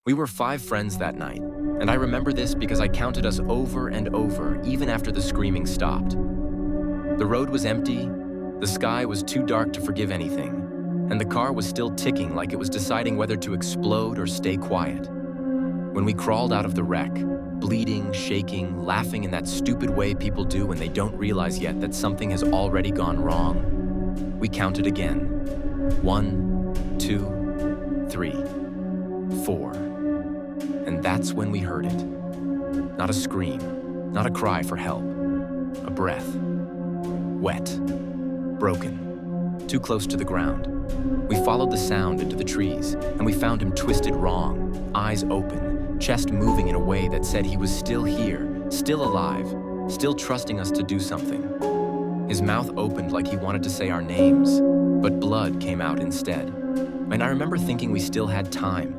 We were 5 friends that night, and I remember this because I counted us over and over, even after the screaming stopped. The road was empty, the sky was too dark to forgive anything, and the car was still ticking like it was deciding whether to explode or stay quiet. When we crawled out of the wreck, bleeding, shaking, laughing in that stupid way people do when they don't realize yet that something has already gone wrong, we counted again. 1, 2, 3, 4. And that's when we heard it. Not a scream, not a cry for help. A breath. Wet. Broken. Too close to the ground. We followed the sound into the trees, and we found him twisted wrong, eyes open, chest moving in a way that said he was still here, still alive, still trusting us to do something. His mouth opened like he wanted to say our names, but blood came out instead. And I remember thinking we still had time.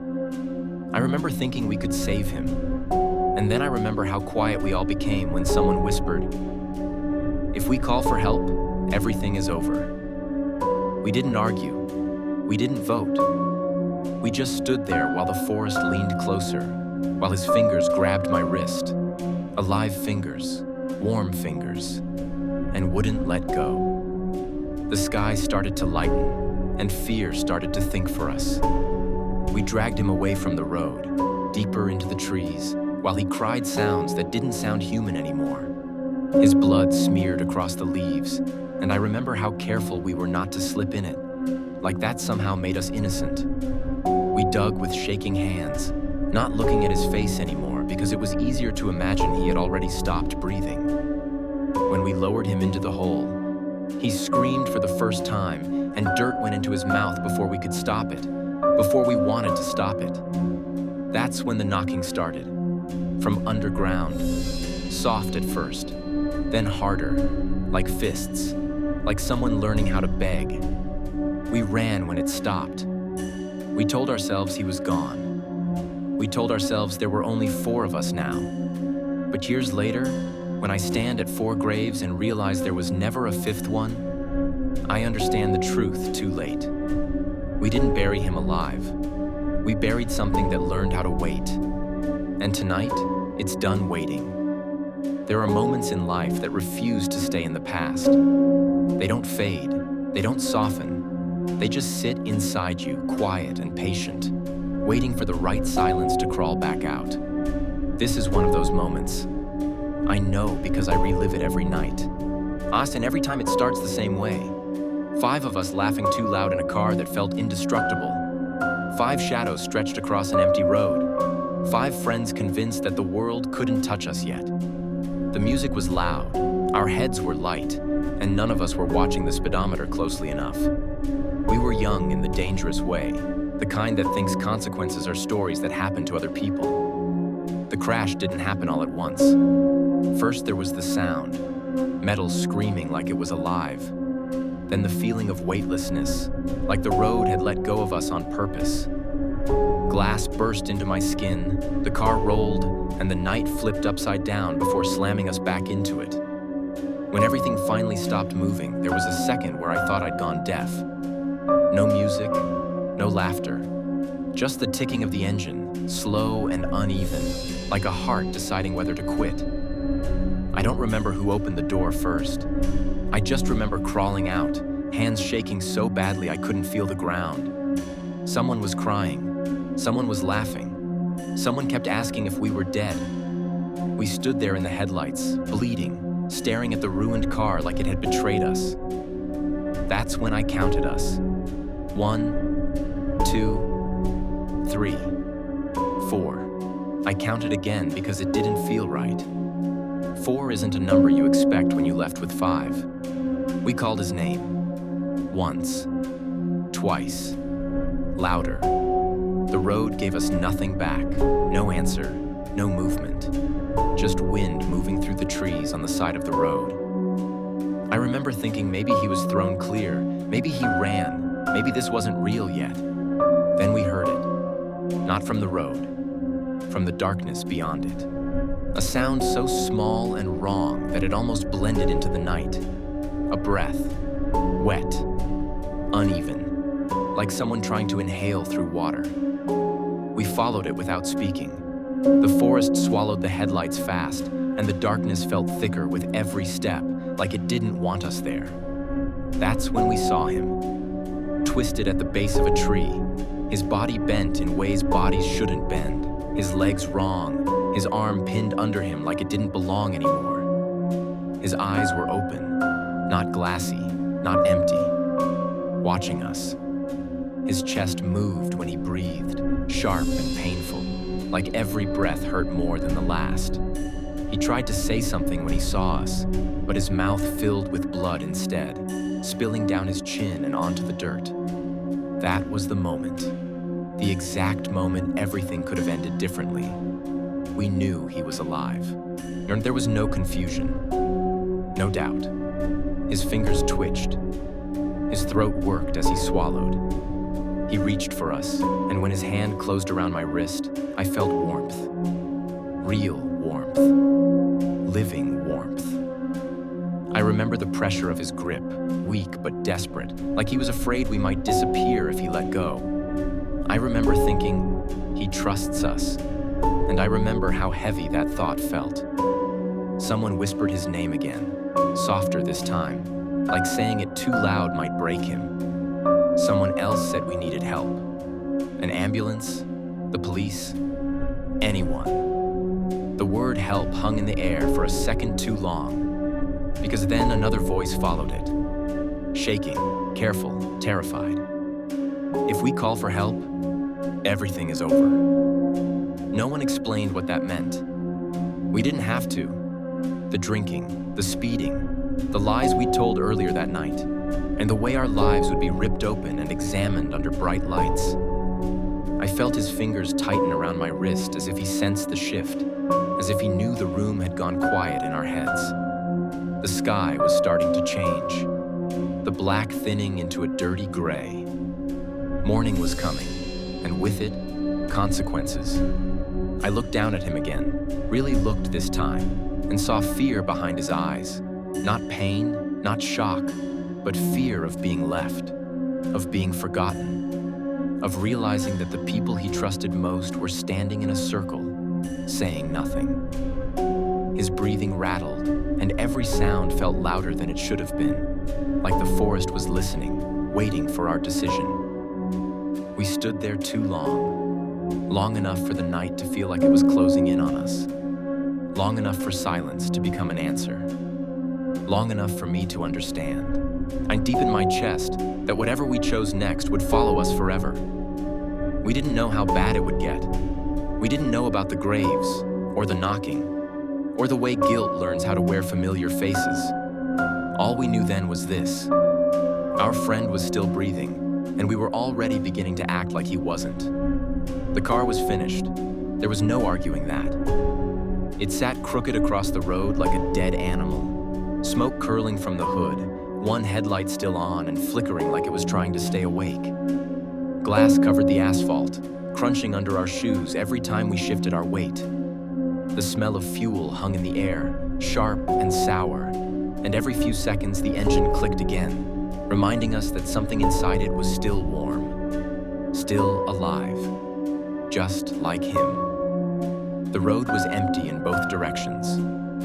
I remember thinking we could save him. And then I remember how quiet we all became when someone whispered, "If we call for help, everything is over." We didn't argue. We didn't vote. We just stood there while the forest leaned closer, while his fingers grabbed my wrist. Alive fingers, warm fingers, and wouldn't let go. The sky started to lighten, and fear started to think for us. We dragged him away from the road, deeper into the trees, while he cried sounds that didn't sound human anymore. His blood smeared across the leaves, and I remember how careful we were not to slip in it, like that somehow made us innocent. We dug with shaking hands, not looking at his face anymore because it was easier to imagine he had already stopped breathing. When we lowered him into the hole, he screamed for the first time, and dirt went into his mouth before we could stop it, before we wanted to stop it. That's when the knocking started. From underground, soft at first, then harder, like fists, like someone learning how to beg. We ran when it stopped. We told ourselves he was gone. We told ourselves there were only 4 of us now. But years later, when I stand at 4 graves and realize there was never a 5th one, I understand the truth too late. We didn't bury him alive. We buried something that learned how to wait. And tonight, it's done waiting. There are moments in life that refuse to stay in the past. They don't fade. They don't soften. They just sit inside you, quiet and patient, waiting for the right silence to crawl back out. This is one of those moments. I know because I relive it every night. Austin, every time it starts the same way. 5 of us laughing too loud in a car that felt indestructible. 5 shadows stretched across an empty road. 5 friends convinced that the world couldn't touch us yet. The music was loud, our heads were light, and none of us were watching the speedometer closely enough. We were young in the dangerous way, the kind that thinks consequences are stories that happen to other people. The crash didn't happen all at once. First there was the sound, metal screaming like it was alive. Then the feeling of weightlessness, like the road had let go of us on purpose. Glass burst into my skin, the car rolled, and the night flipped upside down before slamming us back into it. When everything finally stopped moving, there was a second where I thought I'd gone deaf. No music, no laughter, just the ticking of the engine, slow and uneven, like a heart deciding whether to quit. I don't remember who opened the door first. I just remember crawling out, hands shaking so badly I couldn't feel the ground. Someone was crying. Someone was laughing. Someone kept asking if we were dead. We stood there in the headlights, bleeding, staring at the ruined car like it had betrayed us. That's when I counted us. 1, 2, 3, 4. I counted again because it didn't feel right. 4 isn't a number you expect when you left with 5. We called his name. Once. Twice. Louder. The road gave us nothing back. No answer. No movement. Just wind moving through the trees on the side of the road. I remember thinking maybe he was thrown clear. Maybe he ran. Maybe this wasn't real yet. Then we heard it. Not from the road. From the darkness beyond it. A sound so small and wrong that it almost blended into the night. A breath. Wet. Uneven. Like someone trying to inhale through water. We followed it without speaking. The forest swallowed the headlights fast, and the darkness felt thicker with every step, like it didn't want us there. That's when we saw him, twisted at the base of a tree, his body bent in ways bodies shouldn't bend, his legs wrong, his arm pinned under him like it didn't belong anymore. His eyes were open, not glassy, not empty, watching us. His chest moved when he breathed, sharp and painful, like every breath hurt more than the last. He tried to say something when he saw us, but his mouth filled with blood instead, spilling down his chin and onto the dirt. That was the moment, the exact moment everything could have ended differently. We knew he was alive. There was no confusion, no doubt. His fingers twitched. His throat worked as he swallowed. He reached for us, and when his hand closed around my wrist, I felt warmth. Real warmth. Living warmth. I remember the pressure of his grip, weak but desperate, like he was afraid we might disappear if he let go. I remember thinking, he trusts us, and I remember how heavy that thought felt. Someone whispered his name again, softer this time, like saying it too loud might break him. Someone else said we needed help. An ambulance, the police, anyone. The word help hung in the air for a second too long, because then another voice followed it, shaking, careful, terrified. If we call for help, everything is over. No one explained what that meant. We didn't have to. The drinking, the speeding, the lies we told earlier that night, and the way our lives would be ripped open and examined under bright lights. I felt his fingers tighten around my wrist as if he sensed the shift, as if he knew the room had gone quiet in our heads. The sky was starting to change, the black thinning into a dirty gray. Morning was coming, and with it, consequences. I looked down at him again, really looked this time, and saw fear behind his eyes. Not pain, not shock, but fear of being left, of being forgotten, of realizing that the people he trusted most were standing in a circle, saying nothing. His breathing rattled, and every sound felt louder than it should have been, like the forest was listening, waiting for our decision. We stood there too long enough for the night to feel like it was closing in on us, long enough for silence to become an answer, long enough for me to understand. I deepened my chest that whatever we chose next would follow us forever. We didn't know how bad it would get. We didn't know about the graves, or the knocking, or the way guilt learns how to wear familiar faces. All we knew then was this. Our friend was still breathing, and we were already beginning to act like he wasn't. The car was finished. There was no arguing that. It sat crooked across the road like a dead animal, smoke curling from the hood, one headlight still on and flickering like it was trying to stay awake. Glass covered the asphalt, crunching under our shoes every time we shifted our weight. The smell of fuel hung in the air, sharp and sour, and every few seconds the engine clicked again, reminding us that something inside it was still warm, still alive, just like him. The road was empty in both directions.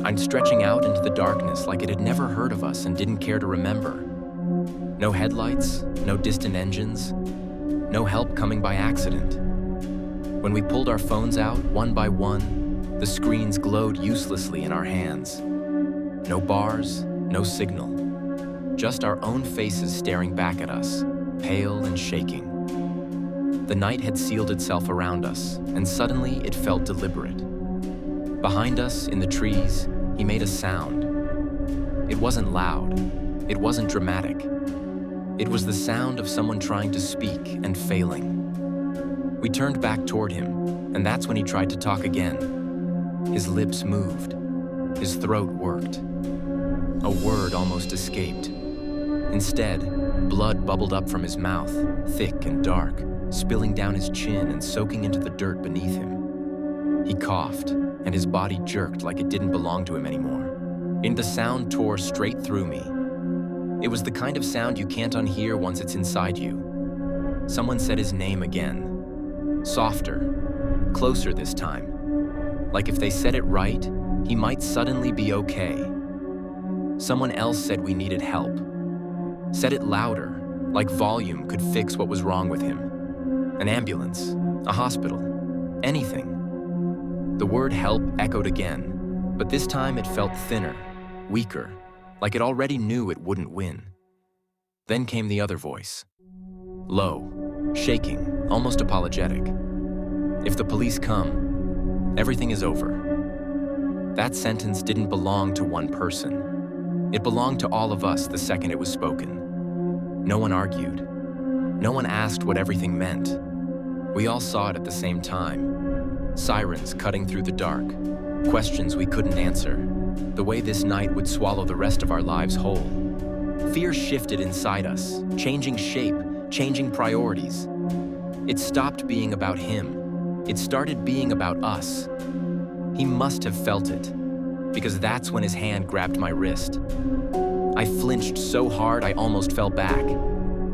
I'm stretching out into the darkness like it had never heard of us and didn't care to remember. No headlights, no distant engines, no help coming by accident. When we pulled our phones out, one by one, the screens glowed uselessly in our hands. No bars, no signal. Just our own faces staring back at us, pale and shaking. The night had sealed itself around us, and suddenly it felt deliberate. Behind us, in the trees, he made a sound. It wasn't loud. It wasn't dramatic. It was the sound of someone trying to speak and failing. We turned back toward him, and that's when he tried to talk again. His lips moved. His throat worked. A word almost escaped. Instead, blood bubbled up from his mouth, thick and dark, spilling down his chin and soaking into the dirt beneath him. He coughed, and his body jerked like it didn't belong to him anymore. And the sound tore straight through me. It was the kind of sound you can't unhear once it's inside you. Someone said his name again. Softer, closer this time. Like if they said it right, he might suddenly be okay. Someone else said we needed help. Said it louder, like volume could fix what was wrong with him. An ambulance, a hospital, anything. The word help echoed again, but this time it felt thinner, weaker, like it already knew it wouldn't win. Then came the other voice. Low, shaking, almost apologetic. If the police come, everything is over. That sentence didn't belong to one person. It belonged to all of us the second it was spoken. No one argued. No one asked what everything meant. We all saw it at the same time. Sirens cutting through the dark, questions we couldn't answer, the way this night would swallow the rest of our lives whole. Fear shifted inside us, changing shape, changing priorities. It stopped being about him. It started being about us. He must have felt it, because that's when his hand grabbed my wrist. I flinched so hard I almost fell back.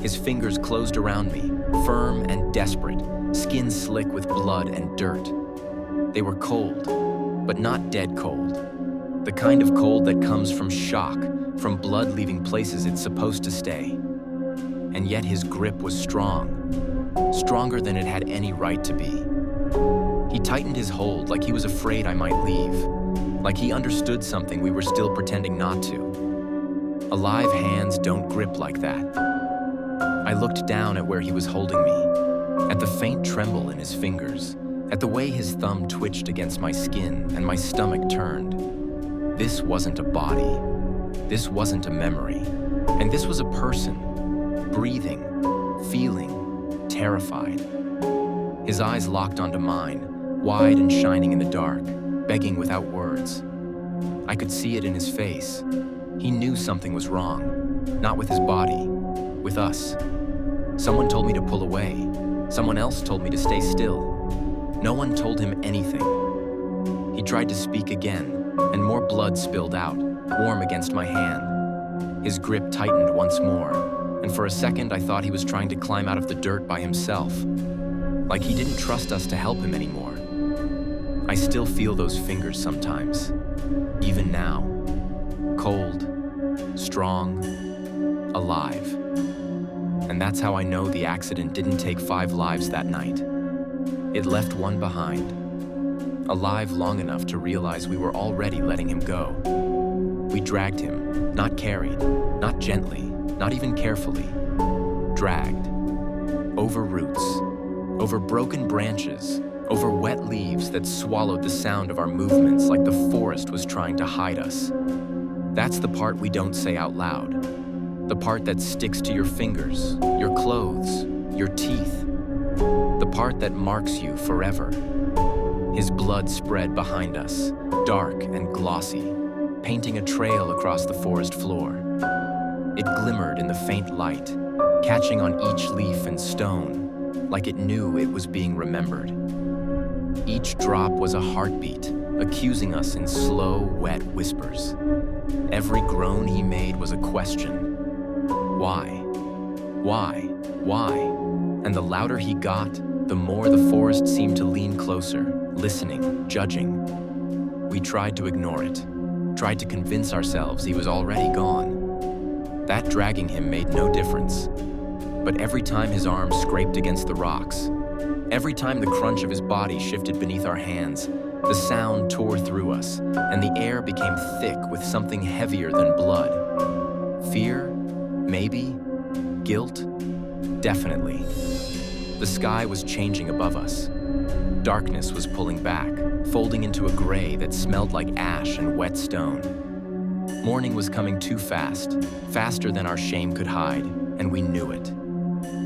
His fingers closed around me, firm and desperate, skin slick with blood and dirt. They were cold, but not dead cold. The kind of cold that comes from shock, from blood leaving places it's supposed to stay. And yet his grip was strong, stronger than it had any right to be. He tightened his hold like he was afraid I might leave, like he understood something we were still pretending not to. Alive hands don't grip like that. I looked down at where he was holding me, at the faint tremble in his fingers, at the way his thumb twitched against my skin and my stomach turned. This wasn't a body. This wasn't a memory. And this was a person, breathing, feeling, terrified. His eyes locked onto mine, wide and shining in the dark, begging without words. I could see it in his face. He knew something was wrong, not with his body, with us. Someone told me to pull away. Someone else told me to stay still. No one told him anything. He tried to speak again, and more blood spilled out, warm against my hand. His grip tightened once more, and for a second I thought he was trying to climb out of the dirt by himself, like he didn't trust us to help him anymore. I still feel those fingers sometimes, even now. Cold, strong, alive. And that's how I know the accident didn't take 5 lives that night. It left one behind, alive long enough to realize we were already letting him go. We dragged him, not carried, not gently, not even carefully. Dragged. Over roots, over broken branches, over wet leaves that swallowed the sound of our movements like the forest was trying to hide us. That's the part we don't say out loud. The part that sticks to your fingers, your clothes, your teeth. The part that marks you forever. His blood spread behind us, dark and glossy, painting a trail across the forest floor. It glimmered in the faint light, catching on each leaf and stone, like it knew it was being remembered. Each drop was a heartbeat, accusing us in slow, wet whispers. Every groan he made was a question. Why? Why? Why? And the louder he got, the more the forest seemed to lean closer, listening, judging. We tried to ignore it, tried to convince ourselves he was already gone. That dragging him made no difference. But every time his arms scraped against the rocks, every time the crunch of his body shifted beneath our hands, the sound tore through us, and the air became thick with something heavier than blood. Fear? Maybe? Guilt? Definitely. The sky was changing above us. Darkness was pulling back, folding into a gray that smelled like ash and wet stone. Morning was coming too fast, faster than our shame could hide, and we knew it.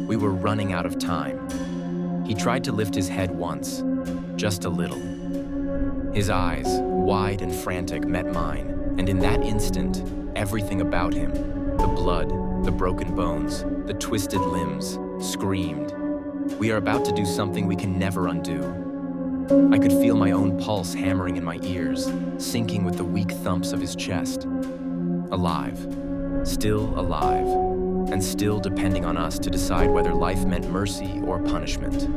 We were running out of time. He tried to lift his head once, just a little. His eyes, wide and frantic, met mine, and in that instant, everything about him, the blood, the broken bones, the twisted limbs, screamed. We are about to do something we can never undo. I could feel my own pulse hammering in my ears, sinking with the weak thumps of his chest. Alive, still alive, and still depending on us to decide whether life meant mercy or punishment.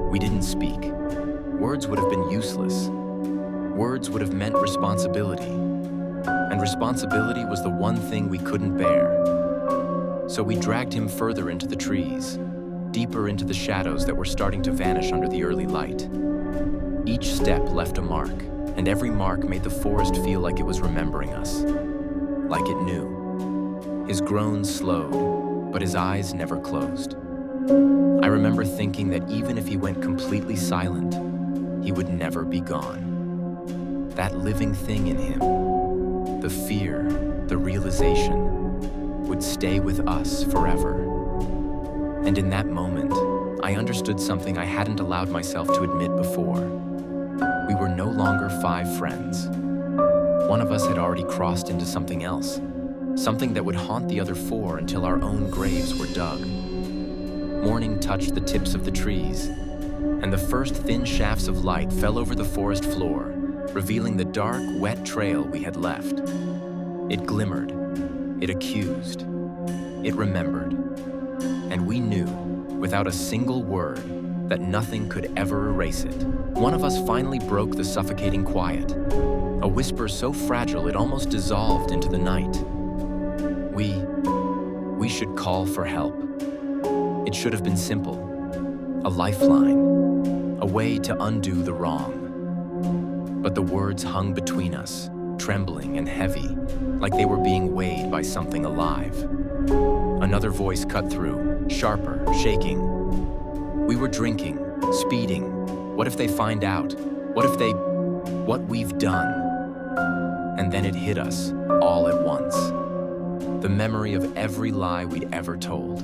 We didn't speak. words would have been useless. Words would have meant responsibility. And responsibility was the one thing we couldn't bear. So we dragged him further into the trees, deeper into the shadows that were starting to vanish under the early light. Each step left a mark, and every mark made the forest feel like it was remembering us, like it knew. His groans slowed, but his eyes never closed. I remember thinking that even if he went completely silent, he would never be gone. That living thing in him, the fear, the realization, would stay with us forever. And in that moment, I understood something I hadn't allowed myself to admit before. We were no longer 5 friends. One of us had already crossed into something else, something that would haunt the other 4 until our own graves were dug. Morning touched the tips of the trees, and the first thin shafts of light fell over the forest floor, revealing the dark, wet trail we had left. It glimmered, it accused, it remembered, and we knew, without a single word, that nothing could ever erase it. One of us finally broke the suffocating quiet, a whisper so fragile it almost dissolved into the night. We should call for help. It should have been simple, a lifeline, a way to undo the wrong. But the words hung between us, trembling and heavy, like they were being weighed by something alive. Another voice cut through, sharper, shaking. We were drinking, speeding. What if they find out? What we've done? And then it hit us, all at once. The memory of every lie we'd ever told,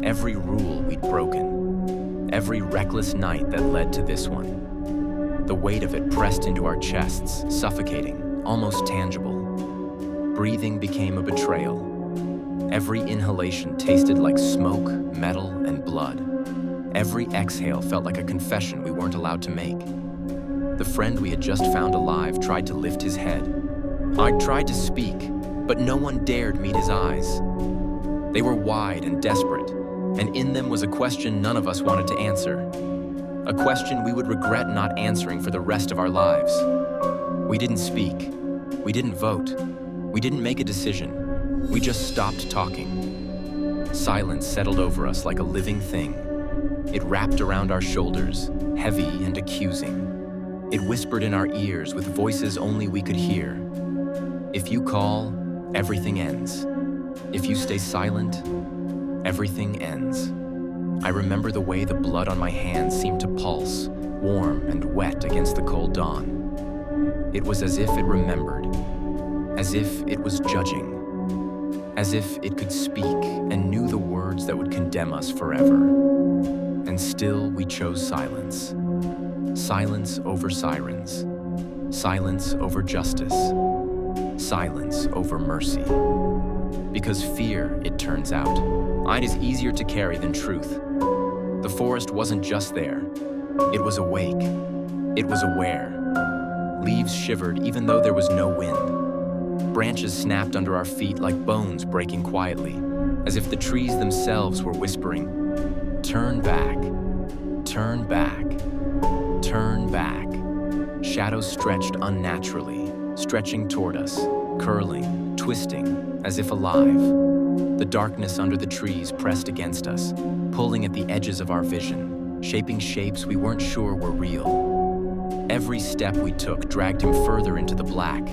every rule we'd broken, every reckless night that led to this one. The weight of it pressed into our chests, suffocating, almost tangible. Breathing became a betrayal. Every inhalation tasted like smoke, metal, and blood. Every exhale felt like a confession we weren't allowed to make. The friend we had just found alive tried to lift his head. I tried to speak, but no one dared meet his eyes. They were wide and desperate, and in them was a question none of us wanted to answer. A question we would regret not answering for the rest of our lives. We didn't speak. We didn't vote. We didn't make a decision. We just stopped talking. Silence settled over us like a living thing. It wrapped around our shoulders, heavy and accusing. It whispered in our ears with voices only we could hear. If you call, everything ends. If you stay silent, everything ends. I remember the way the blood on my hands seemed to pulse, warm and wet against the cold dawn. It was as if it remembered, as if it was judging, as if it could speak and knew the words that would condemn us forever. And still we chose silence. Silence over sirens. Silence over justice. Silence over mercy. Because fear, it turns out, is easier to carry than truth. The forest wasn't just there. It was awake. It was aware. Leaves shivered even though there was no wind. Branches snapped under our feet like bones breaking quietly, as if the trees themselves were whispering, "Turn back, turn back, turn back." Shadows stretched unnaturally, stretching toward us, curling, twisting, as if alive. The darkness under the trees pressed against us, pulling at the edges of our vision, shaping shapes we weren't sure were real. Every step we took dragged him further into the black,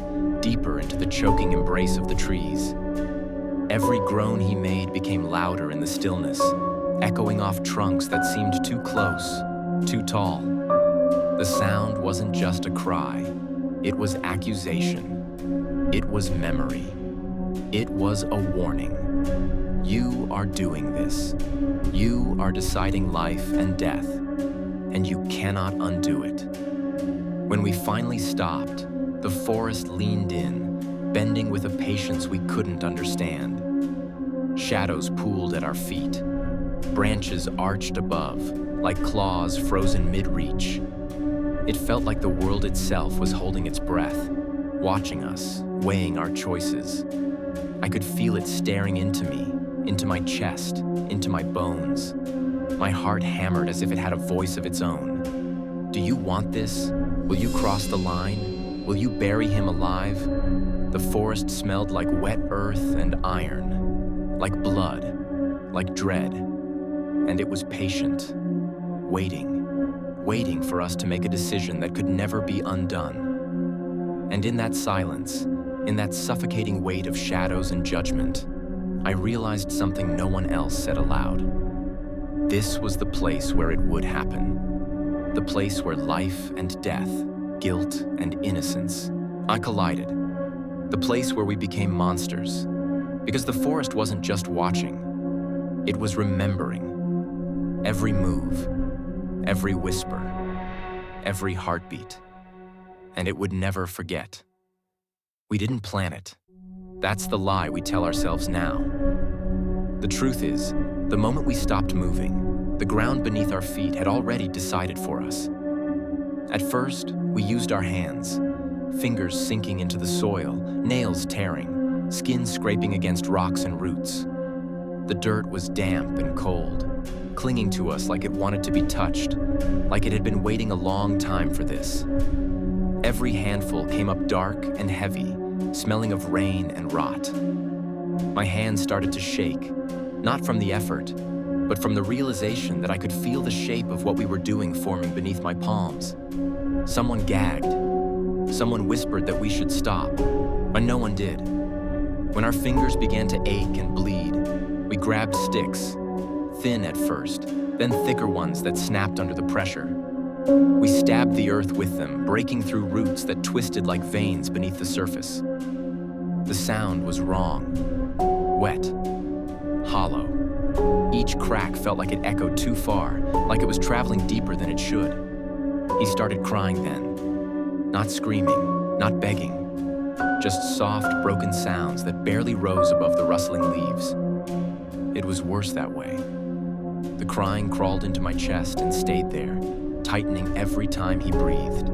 deeper into the choking embrace of the trees. Every groan he made became louder in the stillness, echoing off trunks that seemed too close, too tall. The sound wasn't just a cry, it was accusation. It was memory. It was a warning. You are doing this. You are deciding life and death, and you cannot undo it. When we finally stopped, the forest leaned in, bending with a patience we couldn't understand. Shadows pooled at our feet. Branches arched above, like claws frozen mid-reach. It felt like the world itself was holding its breath, watching us, weighing our choices. I could feel it staring into me, into my chest, into my bones. My heart hammered as if it had a voice of its own. Do you want this? Will you cross the line? Will you bury him alive? The forest smelled like wet earth and iron, like blood, like dread. And it was patient, waiting for us to make a decision that could never be undone. And in that silence, in that suffocating weight of shadows and judgment, I realized something no one else said aloud. This was the place where it would happen. The place where life and death, guilt and innocence, collided. The place where we became monsters. Because the forest wasn't just watching, it was remembering. Every move, every whisper, every heartbeat. And it would never forget. We didn't plan it. That's the lie we tell ourselves now. The truth is, the moment we stopped moving, the ground beneath our feet had already decided for us. At first, we used our hands, fingers sinking into the soil, nails tearing, skin scraping against rocks and roots. The dirt was damp and cold, clinging to us like it wanted to be touched, like it had been waiting a long time for this. Every handful came up dark and heavy, smelling of rain and rot. My hands started to shake, not from the effort, but from the realization that I could feel the shape of what we were doing forming beneath my palms. Someone gagged. Someone whispered that we should stop, but no one did. When our fingers began to ache and bleed, we grabbed sticks, thin at first, then thicker ones that snapped under the pressure. We stabbed the earth with them, breaking through roots that twisted like veins beneath the surface. The sound was wrong, wet, hollow. Each crack felt like it echoed too far, like it was traveling deeper than it should. He started crying then, not screaming, not begging, just soft, broken sounds that barely rose above the rustling leaves. It was worse that way. The crying crawled into my chest and stayed there, tightening every time he breathed.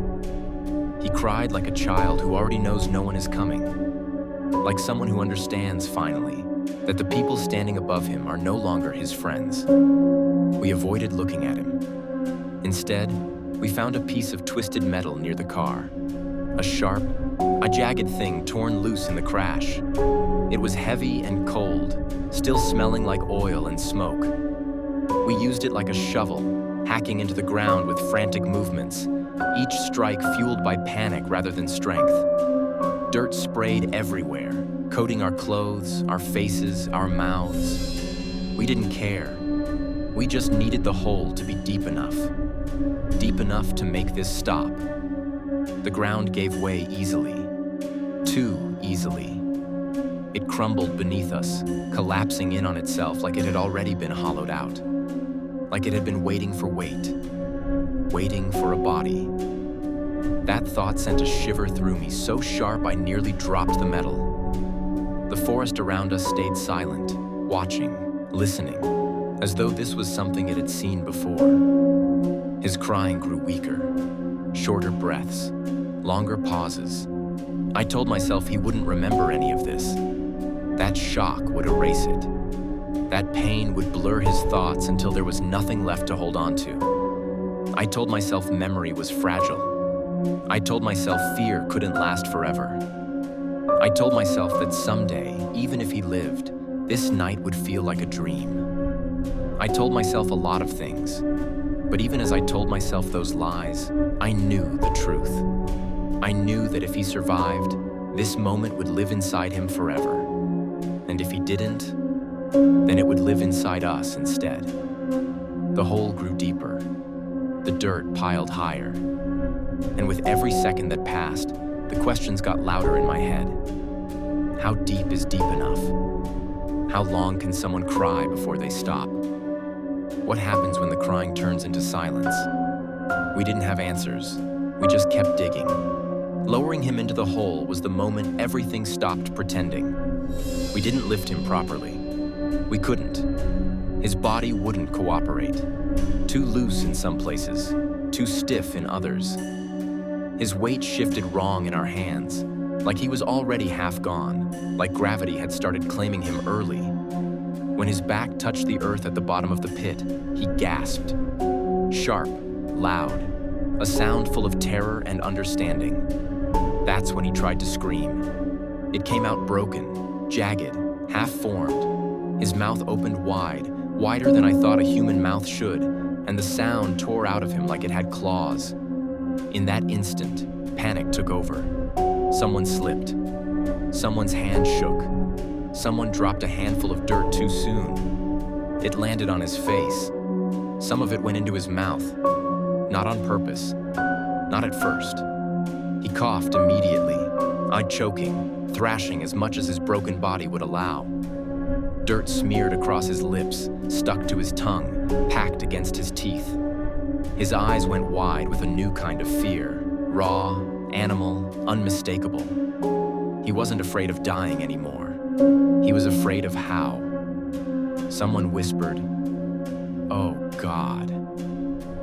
He cried like a child who already knows no one is coming, like someone who understands, finally, that the people standing above him are no longer his friends. We avoided looking at him. Instead, we found a piece of twisted metal near the car, a jagged thing torn loose in the crash. It was heavy and cold, still smelling like oil and smoke. We used it like a shovel, hacking into the ground with frantic movements, each strike fueled by panic rather than strength. Dirt sprayed everywhere, coating our clothes, our faces, our mouths. We didn't care. We just needed the hole to be deep enough to make this stop. The ground gave way easily, too easily. It crumbled beneath us, collapsing in on itself like it had already been hollowed out. Like it had been waiting for waiting for a body. That thought sent a shiver through me so sharp I nearly dropped the metal. The forest around us stayed silent, watching, listening, as though this was something it had seen before. His crying grew weaker, shorter breaths, longer pauses. I told myself he wouldn't remember any of this. That shock would erase it. That pain would blur his thoughts until there was nothing left to hold on to. I told myself memory was fragile. I told myself fear couldn't last forever. I told myself that someday, even if he lived, this night would feel like a dream. I told myself a lot of things, but even as I told myself those lies, I knew the truth. I knew that if he survived, this moment would live inside him forever. And if he didn't, then it would live inside us instead. The hole grew deeper. The dirt piled higher. And with every second that passed, the questions got louder in my head. How deep is deep enough? How long can someone cry before they stop? What happens when the crying turns into silence? We didn't have answers. We just kept digging. Lowering him into the hole was the moment everything stopped pretending. We didn't lift him properly. We couldn't. His body wouldn't cooperate. Too loose in some places, too stiff in others. His weight shifted wrong in our hands, like he was already half gone, like gravity had started claiming him early. When his back touched the earth at the bottom of the pit, he gasped. Sharp, loud, a sound full of terror and understanding. That's when he tried to scream. It came out broken, jagged, half-formed. His mouth opened wide, wider than I thought a human mouth should, and the sound tore out of him like it had claws. In that instant, panic took over. Someone slipped. Someone's hand shook. Someone dropped a handful of dirt too soon. It landed on his face. Some of it went into his mouth. Not on purpose. Not at first. He coughed immediately, eyed choking, thrashing as much as his broken body would allow. Dirt smeared across his lips, stuck to his tongue, packed against his teeth. His eyes went wide with a new kind of fear, raw, animal, unmistakable. He wasn't afraid of dying anymore. He was afraid of how. Someone whispered, "Oh, God."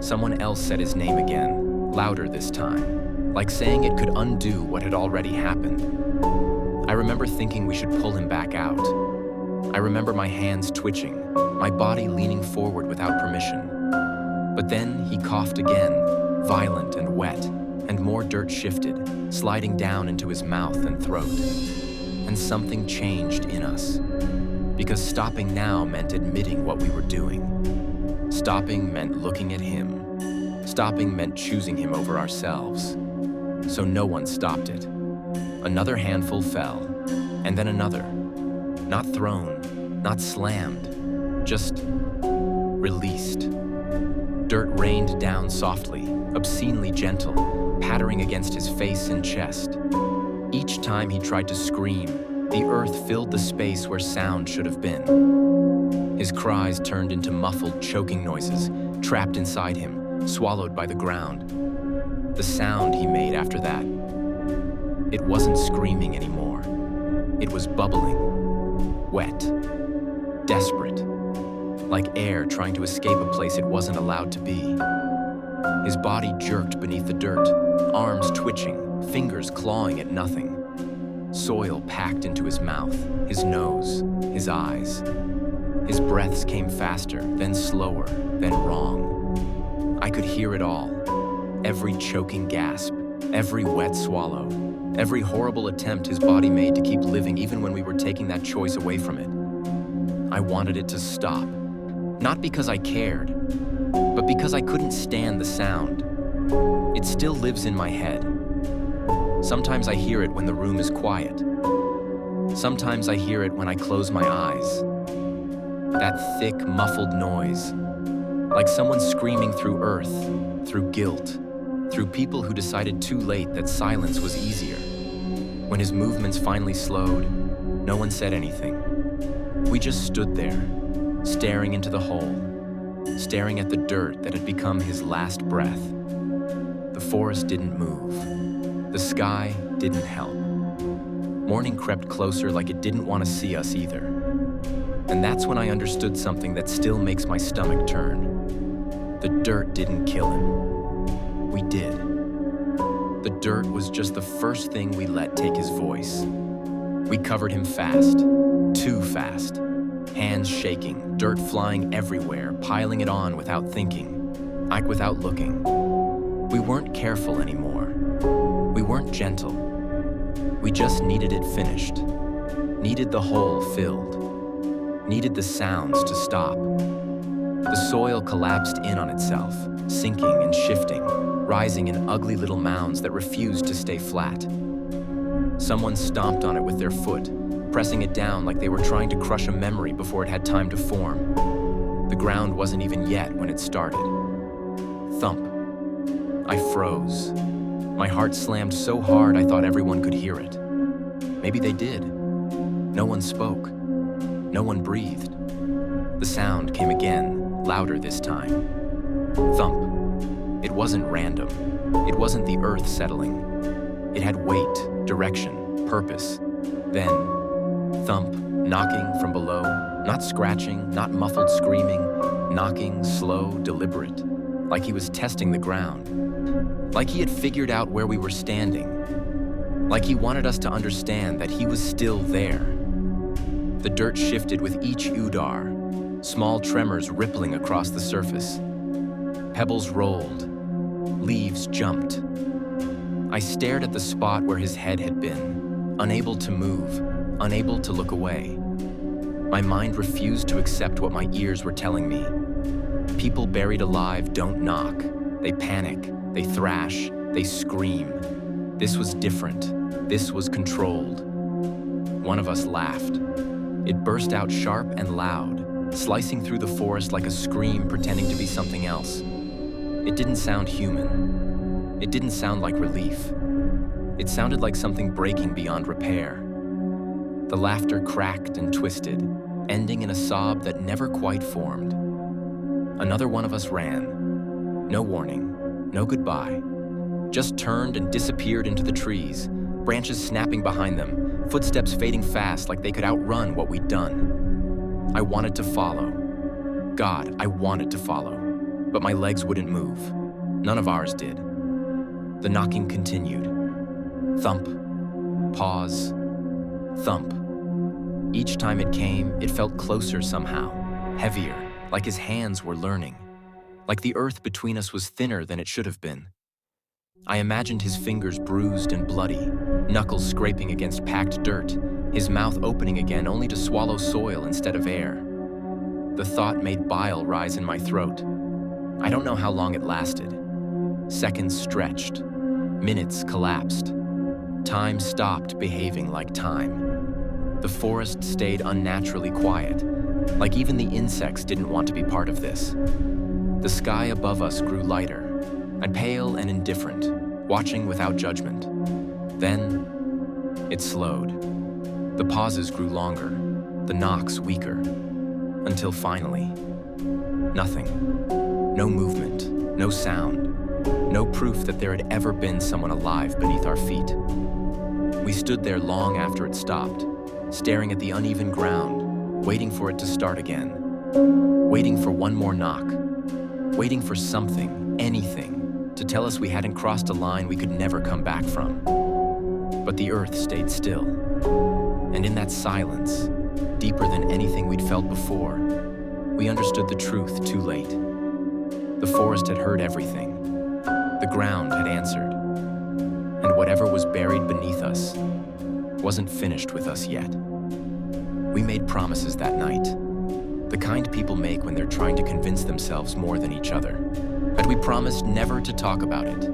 Someone else said his name again, louder this time, like saying it could undo what had already happened. I remember thinking we should pull him back out. I remember my hands twitching, my body leaning forward without permission. But then he coughed again, violent and wet, and more dirt shifted, sliding down into his mouth and throat. And something changed in us. Because stopping now meant admitting what we were doing. Stopping meant looking at him. Stopping meant choosing him over ourselves. So no one stopped it. Another handful fell, and then another. Not thrown, not slammed, just released. Dirt rained down softly, obscenely gentle, pattering against his face and chest. Each time he tried to scream, the earth filled the space where sound should have been. His cries turned into muffled, choking noises, trapped inside him, swallowed by the ground. The sound he made after that, it wasn't screaming anymore. It was bubbling, wet, desperate, like air trying to escape a place it wasn't allowed to be. His body jerked beneath the dirt, arms twitching, fingers clawing at nothing. Soil packed into his mouth, his nose, his eyes. His breaths came faster, then slower, then wrong. I could hear it all. Every choking gasp, every wet swallow, every horrible attempt his body made to keep living even when we were taking that choice away from it. I wanted it to stop. Not because I cared, but because I couldn't stand the sound. It still lives in my head. Sometimes I hear it when the room is quiet. Sometimes I hear it when I close my eyes. That thick, muffled noise, like someone screaming through earth, through guilt, through people who decided too late that silence was easier. When his movements finally slowed, no one said anything. We just stood there, staring into the hole, staring at the dirt that had become his last breath. The forest didn't move. The sky didn't help. Morning crept closer like it didn't want to see us either. And that's when I understood something that still makes my stomach turn. The dirt didn't kill him. We did. The dirt was just the first thing we let take his voice. We covered him fast, too fast. Hands shaking, dirt flying everywhere, piling it on without thinking, like without looking. We weren't careful anymore. We weren't gentle. We just needed it finished. Needed the hole filled. Needed the sounds to stop. The soil collapsed in on itself, sinking and shifting, rising in ugly little mounds that refused to stay flat. Someone stomped on it with their foot, pressing it down like they were trying to crush a memory before it had time to form. The ground wasn't even yet when it started. Thump. I froze. My heart slammed so hard I thought everyone could hear it. Maybe they did. No one spoke. No one breathed. The sound came again, louder this time. Thump. It wasn't random. It wasn't the earth settling. It had weight, direction, purpose. Then, thump, knocking from below, not scratching, not muffled screaming, knocking, slow, deliberate, like he was testing the ground. Like he had figured out where we were standing. Like he wanted us to understand that he was still there. The dirt shifted with each udar, small tremors rippling across the surface. Pebbles rolled. Leaves jumped. I stared at the spot where his head had been, unable to move, unable to look away. My mind refused to accept what my ears were telling me. People buried alive don't knock. They panic, they thrash, they scream. This was different. This was controlled. One of us laughed. It burst out sharp and loud, slicing through the forest like a scream pretending to be something else. It didn't sound human. It didn't sound like relief. It sounded like something breaking beyond repair. The laughter cracked and twisted, ending in a sob that never quite formed. Another one of us ran. No warning, no goodbye. Just turned and disappeared into the trees, branches snapping behind them, footsteps fading fast like they could outrun what we'd done. I wanted to follow. God, I wanted to follow. But my legs wouldn't move. None of ours did. The knocking continued. Thump. Pause. Thump. Each time it came, it felt closer somehow, heavier, like his hands were learning, like the earth between us was thinner than it should have been. I imagined his fingers bruised and bloody, knuckles scraping against packed dirt, his mouth opening again only to swallow soil instead of air. The thought made bile rise in my throat. I don't know how long it lasted. Seconds stretched. Minutes collapsed. Time stopped behaving like time. The forest stayed unnaturally quiet, like even the insects didn't want to be part of this. The sky above us grew lighter, and pale and indifferent, watching without judgment. Then, it slowed. The pauses grew longer, the knocks weaker, until finally, nothing. No movement, no sound, no proof that there had ever been someone alive beneath our feet. We stood there long after it stopped, staring at the uneven ground, waiting for it to start again, waiting for one more knock, waiting for something, anything, to tell us we hadn't crossed a line we could never come back from. But the earth stayed still, and in that silence, deeper than anything we'd felt before, we understood the truth too late. The forest had heard everything. The ground had answered. And whatever was buried beneath us wasn't finished with us yet. We made promises that night, the kind people make when they're trying to convince themselves more than each other. And we promised never to talk about it,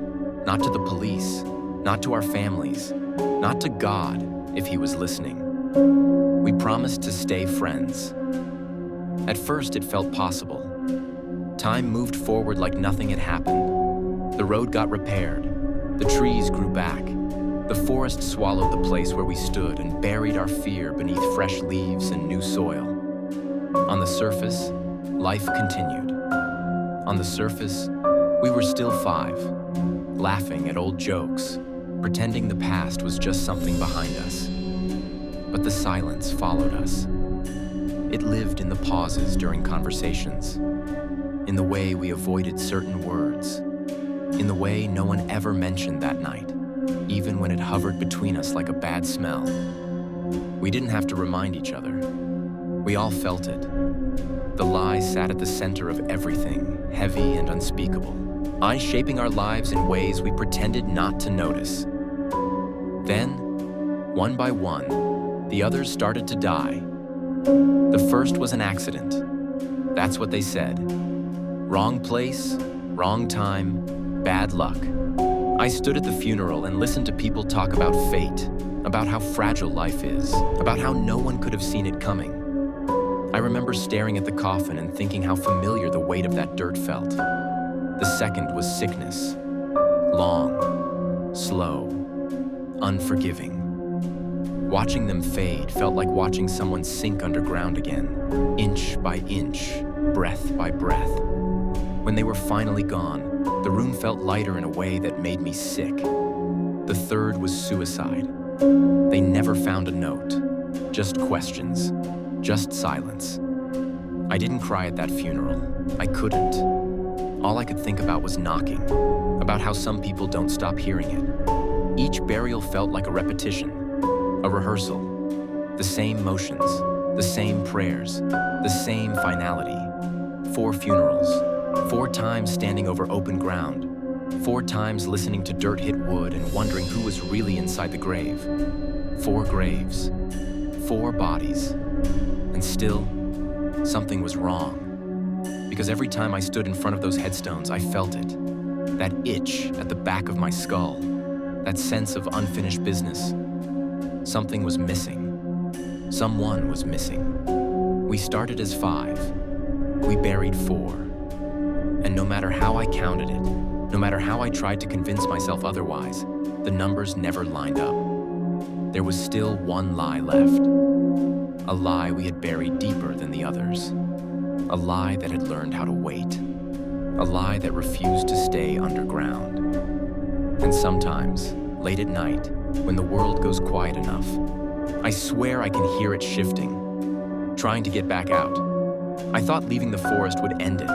not to the police, not to our families, not to God if he was listening. We promised to stay friends. At first, it felt possible. Time moved forward like nothing had happened. The road got repaired. The trees grew back. The forest swallowed the place where we stood and buried our fear beneath fresh leaves and new soil. On the surface, life continued. On the surface, we were still 5, laughing at old jokes, pretending the past was just something behind us. But the silence followed us. It lived in the pauses during conversations, in the way we avoided certain words, in the way no one ever mentioned that night, even when it hovered between us like a bad smell. We didn't have to remind each other. We all felt it. The lie sat at the center of everything, heavy and unspeakable, eyes shaping our lives in ways we pretended not to notice. Then, one by one, the others started to die. The first was an accident. That's what they said. Wrong place, wrong time, bad luck. I stood at the funeral and listened to people talk about fate, about how fragile life is, about how no one could have seen it coming. I remember staring at the coffin and thinking how familiar the weight of that dirt felt. The second was sickness. Long, slow, unforgiving. Watching them fade felt like watching someone sink underground again, inch by inch, breath by breath. When they were finally gone, the room felt lighter in a way that made me sick. The third was suicide. They never found a note, just questions, just silence. I didn't cry at that funeral. I couldn't. All I could think about was knocking, about how some people don't stop hearing it. Each burial felt like a repetition, a rehearsal. The same motions, the same prayers, the same finality. 4 funerals, 4 times standing over open ground, 4 times listening to dirt hit wood and wondering who was really inside the grave. 4 graves, 4 bodies, and still, something was wrong. Because every time I stood in front of those headstones, I felt it. That itch at the back of my skull, that sense of unfinished business. Something was missing. Someone was missing. We started as 5. We buried 4. And no matter how I counted it, no matter how I tried to convince myself otherwise, the numbers never lined up. There was still one lie left. A lie we had buried deeper than the others. A lie that had learned how to wait. A lie that refused to stay underground. And sometimes, late at night, when the world goes quiet enough, I swear I can hear it shifting, trying to get back out. I thought leaving the forest would end it.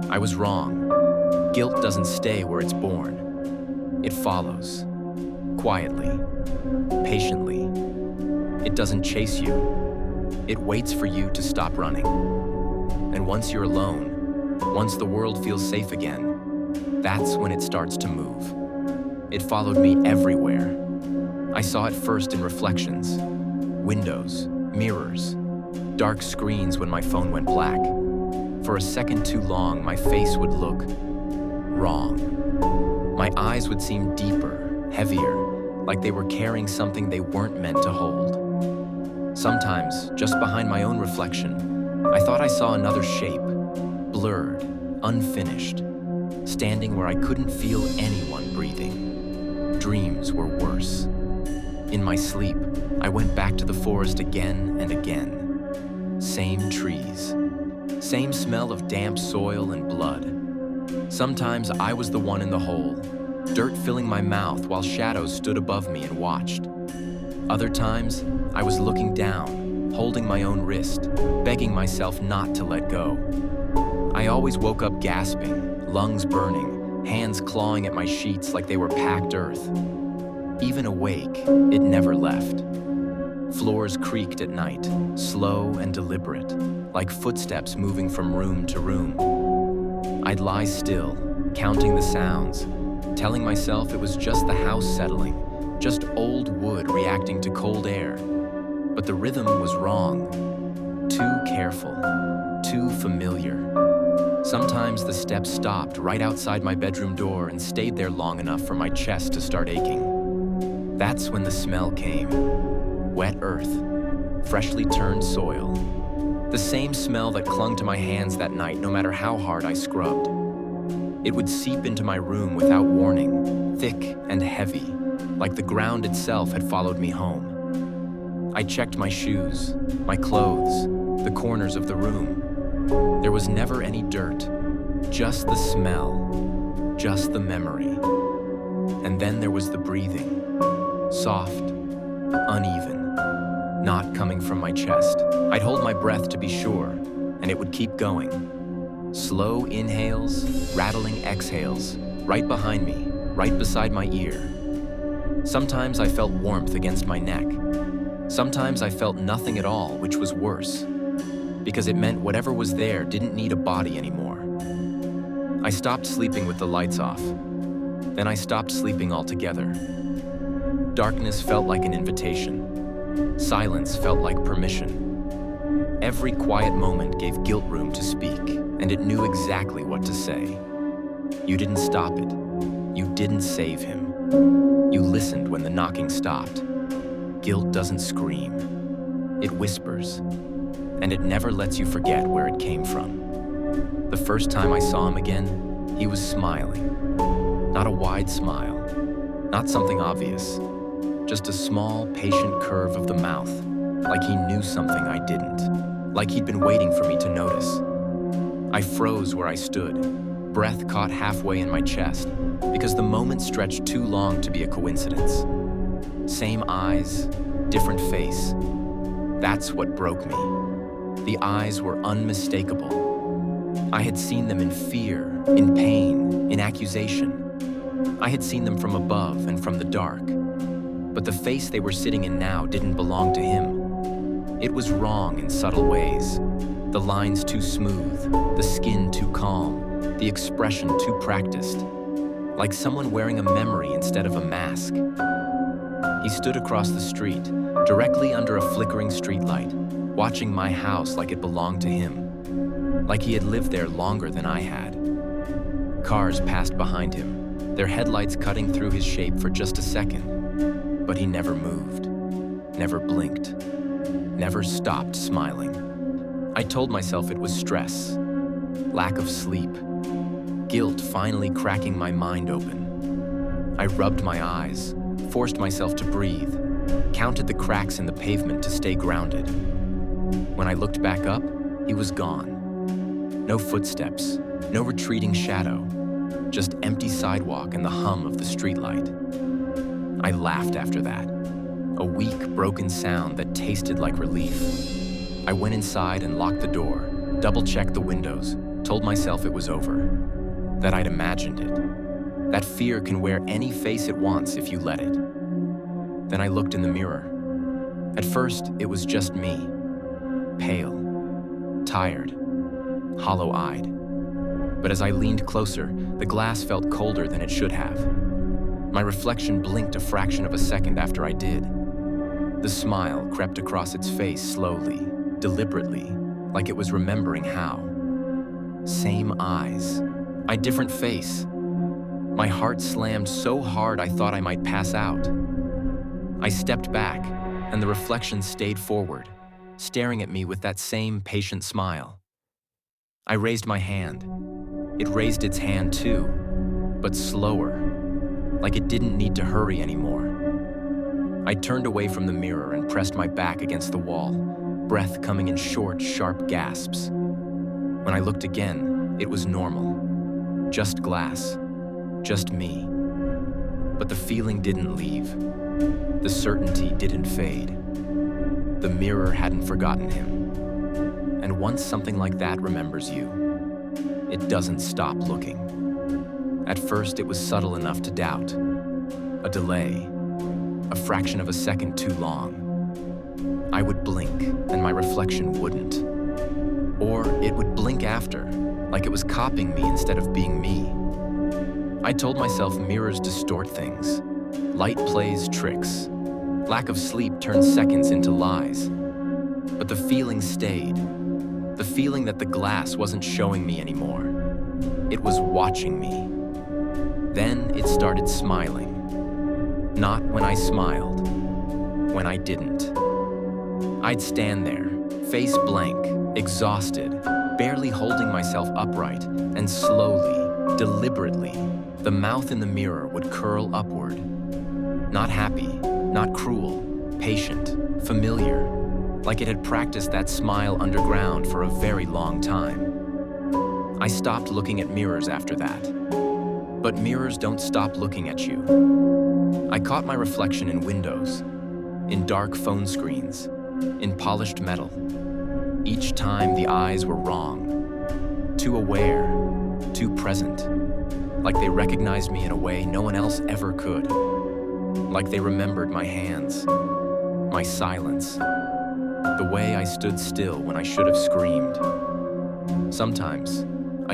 I was wrong. Guilt doesn't stay where it's born. It follows, quietly, patiently. It doesn't chase you. It waits for you to stop running. And once you're alone, once the world feels safe again, that's when it starts to move. It followed me everywhere. I saw it first in reflections, windows, mirrors, dark screens when my phone went black. For a second too long, my face would look wrong. My eyes would seem deeper, heavier, like they were carrying something they weren't meant to hold. Sometimes, just behind my own reflection, I thought I saw another shape, blurred, unfinished, standing where I couldn't feel anyone breathing. Dreams were worse. In my sleep, I went back to the forest again and again. Same trees, same smell of damp soil and blood. Sometimes I was the one in the hole, dirt filling my mouth while shadows stood above me and watched. Other times, I was looking down, holding my own wrist, begging myself not to let go. I always woke up gasping, lungs burning, hands clawing at my sheets like they were packed earth. Even awake, it never left. Floors creaked at night, slow and deliberate, like footsteps moving from room to room. I'd lie still, counting the sounds, telling myself it was just the house settling, just old wood reacting to cold air. But the rhythm was wrong. Too careful, too familiar. Sometimes the steps stopped right outside my bedroom door and stayed there long enough for my chest to start aching. That's when the smell came. Wet earth, freshly turned soil. The same smell that clung to my hands that night no matter how hard I scrubbed. It would seep into my room without warning, thick and heavy, like the ground itself had followed me home. I checked my shoes, my clothes, the corners of the room. There was never any dirt, just the smell, just the memory. And then there was the breathing, soft, uneven, not coming from my chest. I'd hold my breath to be sure, and it would keep going. Slow inhales, rattling exhales, right behind me, right beside my ear. Sometimes I felt warmth against my neck. Sometimes I felt nothing at all, which was worse, because it meant whatever was there didn't need a body anymore. I stopped sleeping with the lights off. Then I stopped sleeping altogether. Darkness felt like an invitation. Silence felt like permission. Every quiet moment gave guilt room to speak, and it knew exactly what to say. You didn't stop it. You didn't save him. You listened when the knocking stopped. Guilt doesn't scream. It whispers, and it never lets you forget where it came from. The first time I saw him again, he was smiling. Not a wide smile, not something obvious, just a small, patient curve of the mouth, like he knew something I didn't, like he'd been waiting for me to notice. I froze where I stood, breath caught halfway in my chest, because the moment stretched too long to be a coincidence. Same eyes, different face. That's what broke me. The eyes were unmistakable. I had seen them in fear, in pain, in accusation. I had seen them from above and from the dark. But the face they were sitting in now didn't belong to him. It was wrong in subtle ways. The lines too smooth, the skin too calm, the expression too practiced. like someone wearing a memory instead of a mask. He stood across the street, directly under a flickering streetlight, watching my house like it belonged to him, like he had lived there longer than I had. Cars passed behind him, their headlights cutting through his shape for just a second, but he never moved, never blinked, never stopped smiling. I told myself it was stress, lack of sleep, guilt finally cracking my mind open. I rubbed my eyes, forced myself to breathe, counted the cracks in the pavement to stay grounded. When I looked back up, he was gone. No footsteps, no retreating shadow, just empty sidewalk and the hum of the streetlight. I laughed after that, a weak, broken sound that tasted like relief. I went inside and locked the door, double-checked the windows, told myself it was over, that I'd imagined it. That fear can wear any face it wants if you let it. Then I looked in the mirror. At first, it was just me, pale, tired, hollow-eyed. But as I leaned closer, the glass felt colder than it should have. My reflection blinked a fraction of a second after I did. The smile crept across its face slowly, deliberately, like it was remembering how. Same eyes, a different face. My heart slammed so hard I thought I might pass out. I stepped back, and the reflection stayed forward, staring at me with that same patient smile. I raised my hand. It raised its hand too, but slower, like it didn't need to hurry anymore. I turned away from the mirror and pressed my back against the wall, breath coming in short, sharp gasps. When I looked again, it was normal. Just glass, just me. But the feeling didn't leave. The certainty didn't fade. The mirror hadn't forgotten him. And once something like that remembers you, it doesn't stop looking. At first, it was subtle enough to doubt. A delay, a fraction of a second too long. I would blink, and my reflection wouldn't. Or it would blink after, like it was copying me instead of being me. I told myself mirrors distort things. Light plays tricks. Lack of sleep turns seconds into lies. But the feeling stayed. The feeling that the glass wasn't showing me anymore. It was watching me. Then it started smiling. Not when I smiled, when I didn't. I'd stand there, face blank, exhausted, barely holding myself upright, and slowly, deliberately, the mouth in the mirror would curl upward. Not happy, not cruel, patient, familiar, like it had practiced that smile underground for a very long time. I stopped looking at mirrors after that. But mirrors don't stop looking at you. I caught my reflection in windows, in dark phone screens, in polished metal. Each time the eyes were wrong, too aware, too present, like they recognized me in a way no one else ever could, like they remembered my hands, my silence, the way I stood still when I should have screamed. Sometimes,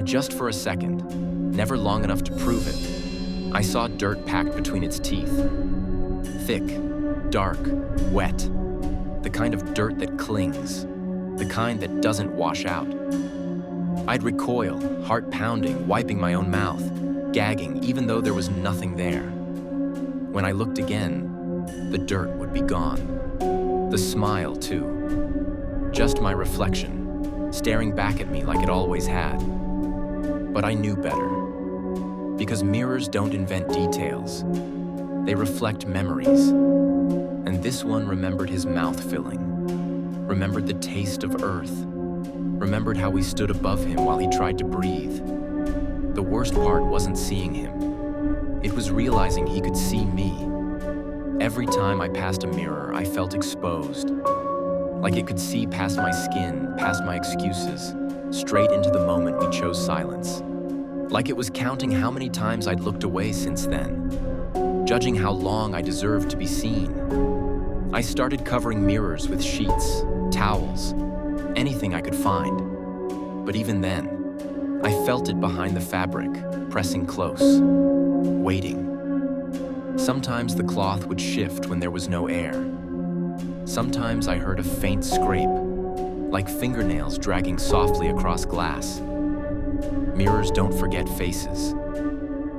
just for a second, never long enough to prove it, I saw dirt packed between its teeth. Thick, dark, wet, the kind of dirt that clings, the kind that doesn't wash out. I'd recoil, heart pounding, wiping my own mouth, gagging even though there was nothing there. When I looked again, the dirt would be gone. The smile, too. Just my reflection, staring back at me like it always had. But I knew better. Because mirrors don't invent details. They reflect memories. And this one remembered his mouth filling, remembered the taste of earth, remembered how we stood above him while he tried to breathe. The worst part wasn't seeing him. It was realizing he could see me. Every time I passed a mirror, I felt exposed. Like it could see past my skin, past my excuses, straight into the moment we chose silence. Like it was counting how many times I'd looked away since then, judging how long I deserved to be seen. I started covering mirrors with sheets, towels, anything I could find. But even then, I felt it behind the fabric, pressing close. waiting. Sometimes the cloth would shift when there was no air. Sometimes I heard a faint scrape, like fingernails dragging softly across glass. Mirrors don't forget faces,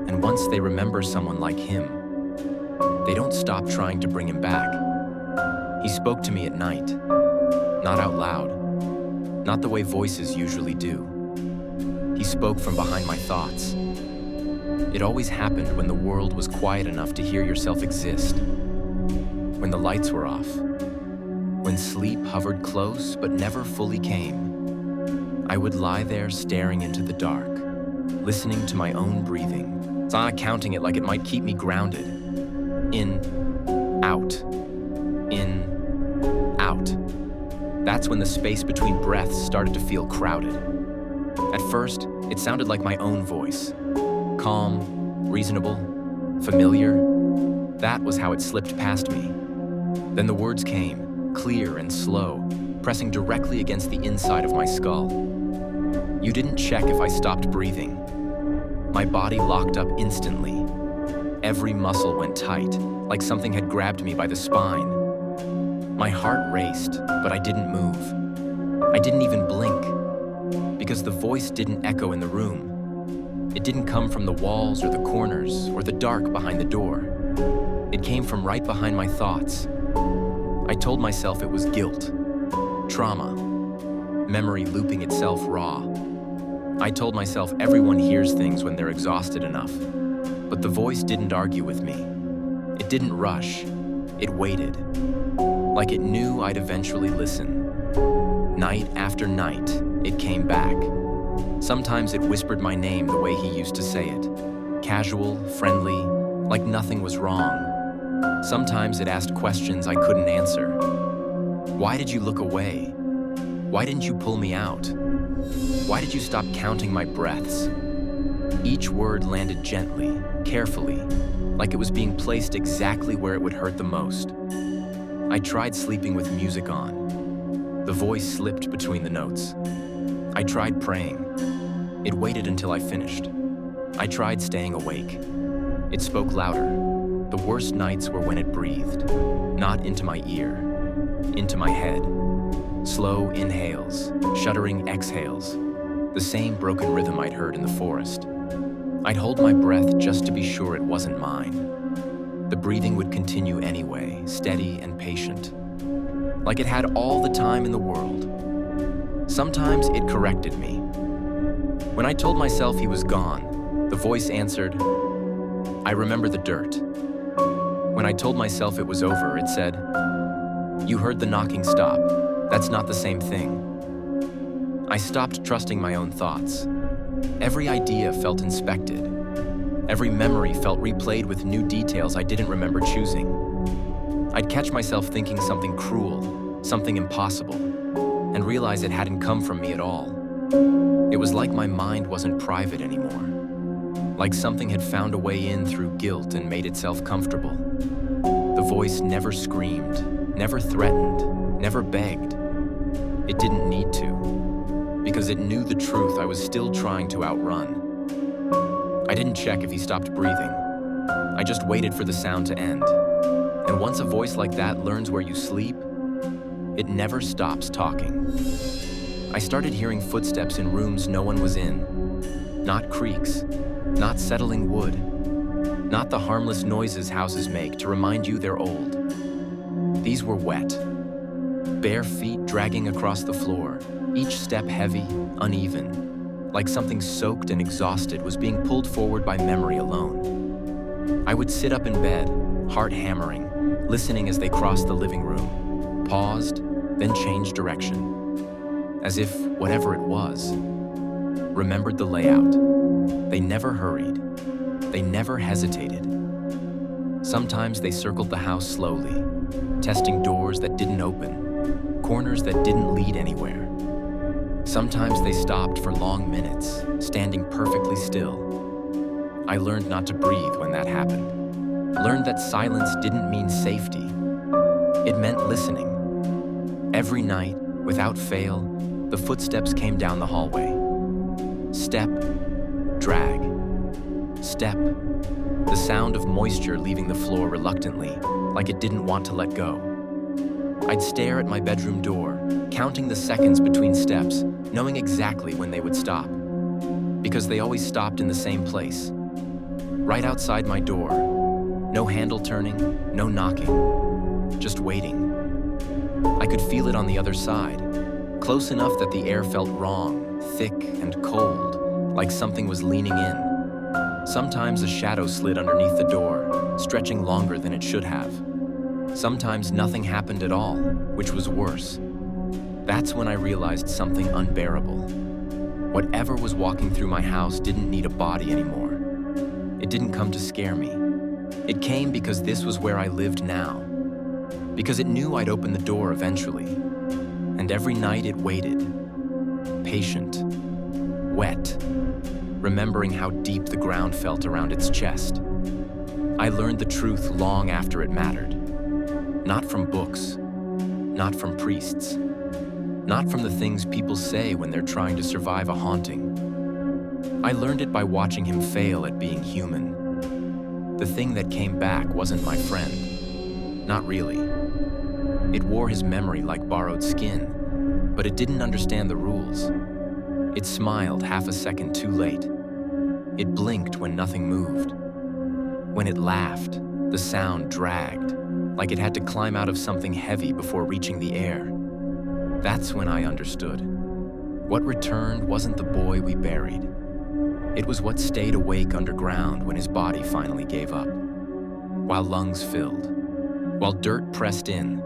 and once they remember someone like him, they don't stop trying to bring him back. He spoke to me at night, not out loud, not the way voices usually do. He spoke from behind my thoughts. It always happened when the world was quiet enough to hear yourself exist, when the lights were off, when sleep hovered close but never fully came. I would lie there staring into the dark, listening to my own breathing, counting it like it might keep me grounded. In, out, in, out. That's when the space between breaths started to feel crowded. At first, it sounded like my own voice. Calm, reasonable, familiar. That was how it slipped past me. Then the words came, clear and slow, pressing directly against the inside of my skull. You didn't check if I stopped breathing. My body locked up instantly. Every muscle went tight, like something had grabbed me by the spine. My heart raced, but I didn't move. I didn't even blink, because the voice didn't echo in the room. It didn't come from the walls or the corners or the dark behind the door. It came from right behind my thoughts. I told myself it was guilt, trauma, memory looping itself raw. I told myself everyone hears things when they're exhausted enough. But the voice didn't argue with me. It didn't rush. It waited. Like it knew I'd eventually listen. Night after night, it came back. Sometimes it whispered my name the way he used to say it. Casual, friendly, like nothing was wrong. Sometimes it asked questions I couldn't answer. Why did you look away? Why didn't you pull me out? Why did you stop counting my breaths? Each word landed gently, carefully, like it was being placed exactly where it would hurt the most. I tried sleeping with music on. The voice slipped between the notes. I tried praying. It waited until I finished. I tried staying awake. It spoke louder. The worst nights were when it breathed, not into my ear, into my head. Slow inhales, shuddering exhales, the same broken rhythm I'd heard in the forest. I'd hold my breath just to be sure it wasn't mine. The breathing would continue anyway, steady and patient, like it had all the time in the world. Sometimes it corrected me. When I told myself he was gone, the voice answered, "I remember the dirt." When I told myself it was over, it said, "You heard the knocking stop. That's not the same thing." I stopped trusting my own thoughts. Every idea felt inspected. Every memory felt replayed with new details I didn't remember choosing. I'd catch myself thinking something cruel, something impossible, and realize it hadn't come from me at all. It was like my mind wasn't private anymore. Like something had found a way in through guilt and made itself comfortable. The voice never screamed, never threatened, never begged. It didn't need to, because it knew the truth I was still trying to outrun. I didn't check if he stopped breathing. I just waited for the sound to end. And once a voice like that learns where you sleep, it never stops talking. I started hearing footsteps in rooms no one was in. Not creaks, not settling wood, not the harmless noises houses make to remind you they're old. These were wet. Bare feet dragging across the floor, each step heavy, uneven, like something soaked and exhausted was being pulled forward by memory alone. I would sit up in bed, heart hammering, listening as they crossed the living room, paused, then changed direction, as if whatever it was remembered the layout. They never hurried. They never hesitated. Sometimes they circled the house slowly, testing doors that didn't open, corners that didn't lead anywhere. Sometimes they stopped for long minutes, standing perfectly still. I learned not to breathe when that happened. Learned that silence didn't mean safety. It meant listening. Every night, without fail, the footsteps came down the hallway. Step, drag, step, the sound of moisture leaving the floor reluctantly, like it didn't want to let go. I'd stare at my bedroom door, counting the seconds between steps, knowing exactly when they would stop. Because they always stopped in the same place. Right outside my door. No handle turning, no knocking. Just waiting. I could feel it on the other side, close enough that the air felt wrong, thick and cold, like something was leaning in. Sometimes a shadow slid underneath the door, stretching longer than it should have. Sometimes nothing happened at all, which was worse. That's when I realized something unbearable. Whatever was walking through my house didn't need a body anymore. It didn't come to scare me. It came because this was where I lived now. Because it knew I'd open the door eventually. And every night it waited. Patient. Wet. Remembering how deep the ground felt around its chest. I learned the truth long after it mattered. Not from books. Not from priests. Not from the things people say when they're trying to survive a haunting. I learned it by watching him fail at being human. The thing that came back wasn't my friend. Not really. It wore his memory like borrowed skin, but it didn't understand the rules. It smiled half a second too late. It blinked when nothing moved. When it laughed, the sound dragged, like it had to climb out of something heavy before reaching the air. That's when I understood. What returned wasn't the boy we buried. It was what stayed awake underground when his body finally gave up. While lungs filled. While dirt pressed in.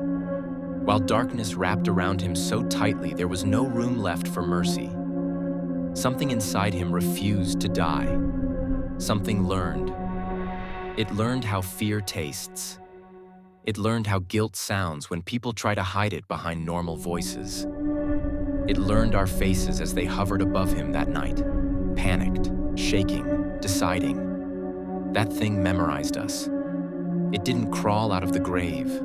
While darkness wrapped around him so tightly there was no room left for mercy. Something inside him refused to die. Something learned. It learned how fear tastes. It learned how guilt sounds when people try to hide it behind normal voices. It learned our faces as they hovered above him that night, panicked, shaking, deciding. That thing memorized us. It didn't crawl out of the grave.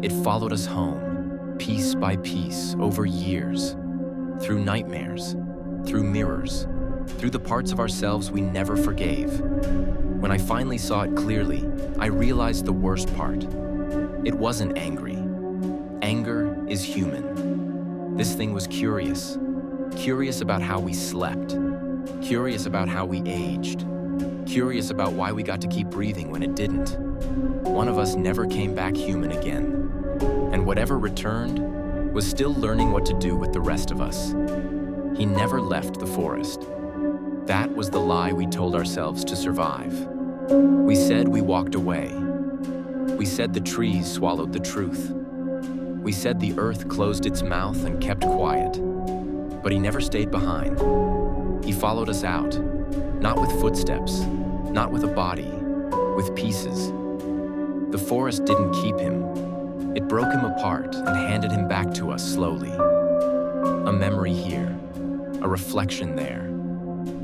It followed us home, piece by piece, over years, through nightmares, through mirrors, through the parts of ourselves we never forgave. When I finally saw it clearly, I realized the worst part. It wasn't angry. Anger is human. This thing was curious. Curious about how we slept. Curious about how we aged. Curious about why we got to keep breathing when it didn't. One of us never came back human again. And whatever returned was still learning what to do with the rest of us. He never left the forest. That was the lie we told ourselves to survive. We said we walked away. We said the trees swallowed the truth. We said the earth closed its mouth and kept quiet. But he never stayed behind. He followed us out, not with footsteps, not with a body, with pieces. The forest didn't keep him. It broke him apart and handed him back to us slowly. A memory here, a reflection there,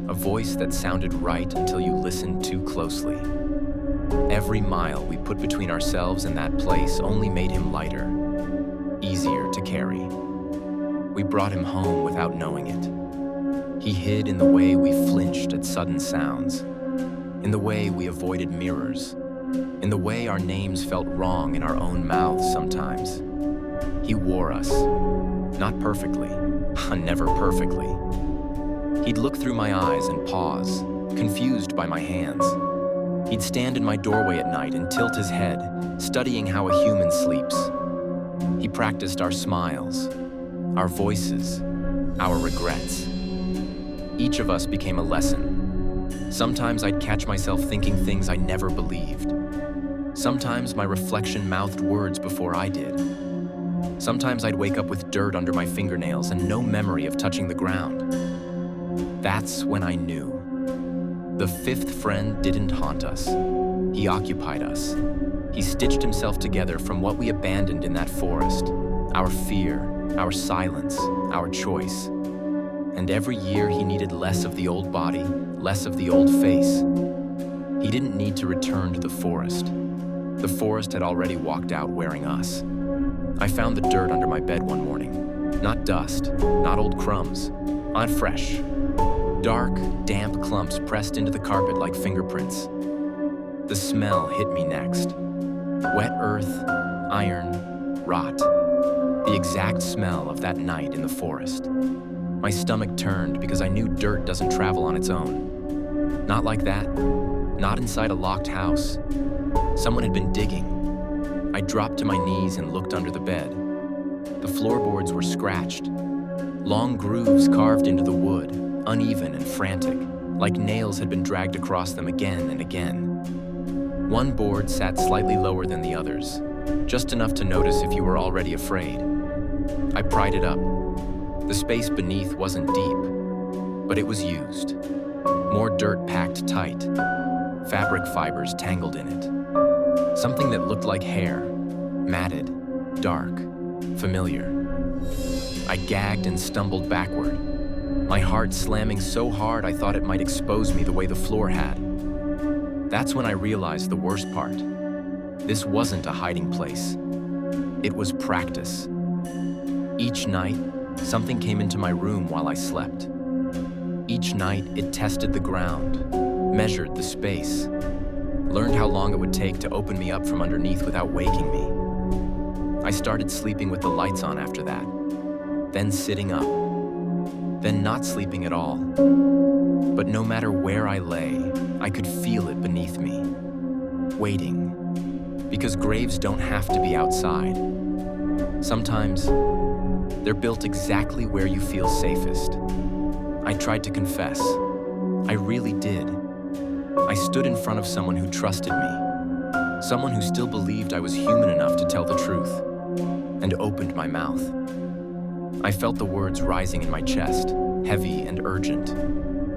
a voice that sounded right until you listened too closely. Every mile we put between ourselves and that place only made him lighter, easier to carry. We brought him home without knowing it. He hid in the way we flinched at sudden sounds, in the way we avoided mirrors, in the way our names felt wrong in our own mouths sometimes. He wore us, not perfectly, never perfectly. He'd look through my eyes and pause, confused by my hands. He'd stand in my doorway at night and tilt his head, studying how a human sleeps. He practiced our smiles, our voices, our regrets. Each of us became a lesson. Sometimes I'd catch myself thinking things I never believed. Sometimes my reflection mouthed words before I did. Sometimes I'd wake up with dirt under my fingernails and no memory of touching the ground. That's when I knew. The fifth friend didn't haunt us. He occupied us. He stitched himself together from what we abandoned in that forest. Our fear, our silence, our choice. And every year he needed less of the old body, less of the old face. He didn't need to return to the forest. The forest had already walked out wearing us. I found the dirt under my bed one morning. Not dust, not old crumbs, not fresh. Dark, damp clumps pressed into the carpet like fingerprints. The smell hit me next. Wet earth, iron, rot. The exact smell of that night in the forest. My stomach turned because I knew dirt doesn't travel on its own. Not like that. Not inside a locked house. Someone had been digging. I dropped to my knees and looked under the bed. The floorboards were scratched. Long grooves carved into the wood, uneven and frantic, like nails had been dragged across them again and again. One board sat slightly lower than the others, just enough to notice if you were already afraid. I pried it up. The space beneath wasn't deep, but it was used. More dirt packed tight, fabric fibers tangled in it. Something that looked like hair, matted, dark, familiar. I gagged and stumbled backward, my heart slamming so hard I thought it might expose me the way the floor had. That's when I realized the worst part. This wasn't a hiding place. It was practice. Each night, something came into my room while I slept. Each night, it tested the ground, measured the space, learned how long it would take to open me up from underneath without waking me. I started sleeping with the lights on after that, then sitting up, then not sleeping at all. But no matter where I lay, I could feel it beneath me, waiting, because graves don't have to be outside. Sometimes, they're built exactly where you feel safest. I tried to confess. I really did. I stood in front of someone who trusted me, someone who still believed I was human enough to tell the truth, and opened my mouth. I felt the words rising in my chest, heavy and urgent,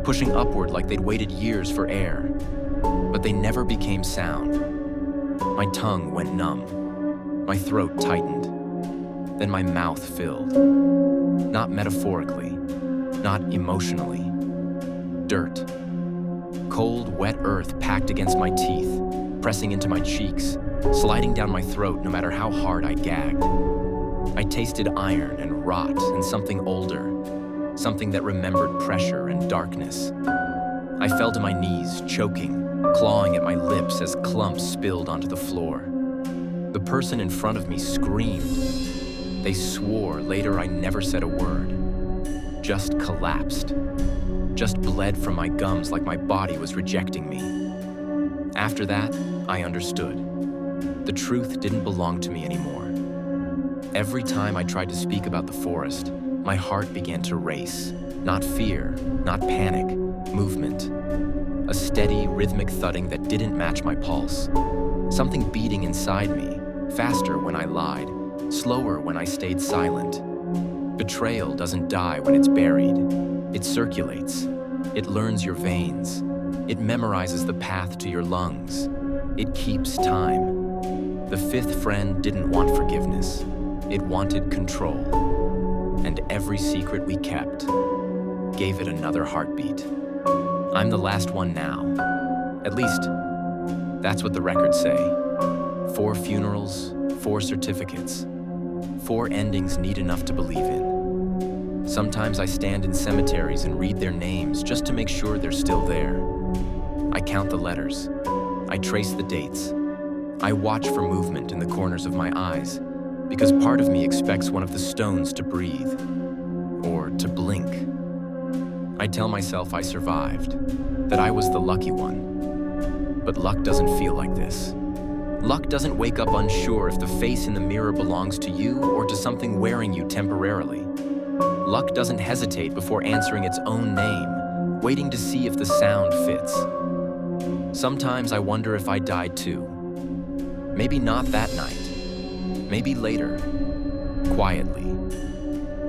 pushing upward like they'd waited years for air, but they never became sound. My tongue went numb, my throat tightened, then my mouth filled. Not metaphorically, not emotionally. Dirt. Cold, wet earth packed against my teeth, pressing into my cheeks, sliding down my throat no matter how hard I gagged. I tasted iron and rot and something older, something that remembered pressure and darkness. I fell to my knees, choking, clawing at my lips as clumps spilled onto the floor. The person in front of me screamed. They swore later I never said a word. Just collapsed. Just bled from my gums like my body was rejecting me. After that, I understood. The truth didn't belong to me anymore. Every time I tried to speak about the forest, my heart began to race. Not fear, not panic, movement. A steady, rhythmic thudding that didn't match my pulse. Something beating inside me, faster when I lied, slower when I stayed silent. Betrayal doesn't die when it's buried. It circulates. It learns your veins. It memorizes the path to your lungs. It keeps time. The fifth friend didn't want forgiveness. It wanted control. And every secret we kept gave it another heartbeat. I'm the last one now. At least, that's what the records say. 4 funerals, 4 certificates. 4 endings neat enough to believe in. Sometimes I stand in cemeteries and read their names just to make sure they're still there. I count the letters. I trace the dates. I watch for movement in the corners of my eyes, because part of me expects one of the stones to breathe, or to blink. I tell myself I survived, that I was the lucky one. But luck doesn't feel like this. Luck doesn't wake up unsure if the face in the mirror belongs to you or to something wearing you temporarily. Luck doesn't hesitate before answering its own name, waiting to see if the sound fits. Sometimes I wonder if I died too. Maybe not that night. Maybe later, quietly.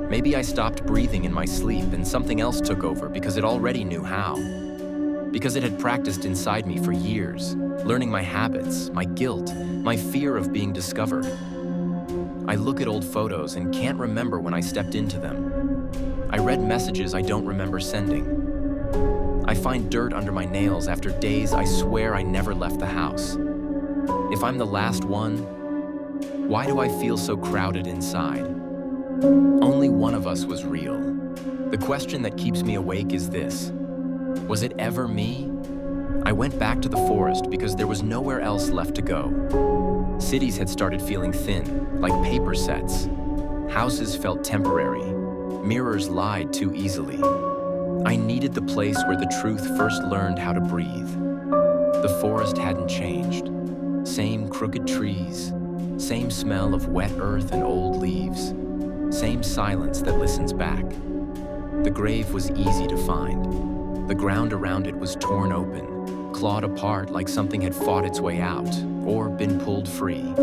Maybe I stopped breathing in my sleep and something else took over because it already knew how. Because it had practiced inside me for years, learning my habits, my guilt, my fear of being discovered. I look at old photos and can't remember when I stepped into them. I read messages I don't remember sending. I find dirt under my nails after days I swear I never left the house. If I'm the last one, why do I feel so crowded inside? Only one of us was real. The question that keeps me awake is this: was it ever me? I went back to the forest because there was nowhere else left to go. Cities had started feeling thin, like paper sets. Houses felt temporary. Mirrors lied too easily. I needed the place where the truth first learned how to breathe. The forest hadn't changed. Same crooked trees, same smell of wet earth and old leaves, same silence that listens back. The grave was easy to find. The ground around it was torn open, clawed apart like something had fought its way out or been pulled free.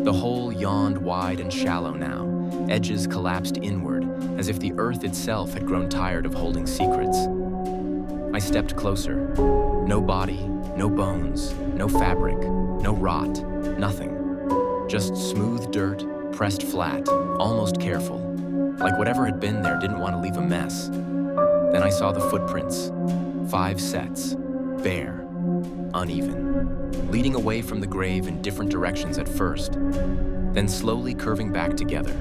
The hole yawned wide and shallow now, edges collapsed inward, as if the earth itself had grown tired of holding secrets. I stepped closer. No body, no bones, no fabric, no rot, nothing. Just smooth dirt, pressed flat, almost careful, like whatever had been there didn't want to leave a mess. Then I saw the footprints, 5 sets, bare, uneven, leading away from the grave in different directions at first, then slowly curving back together.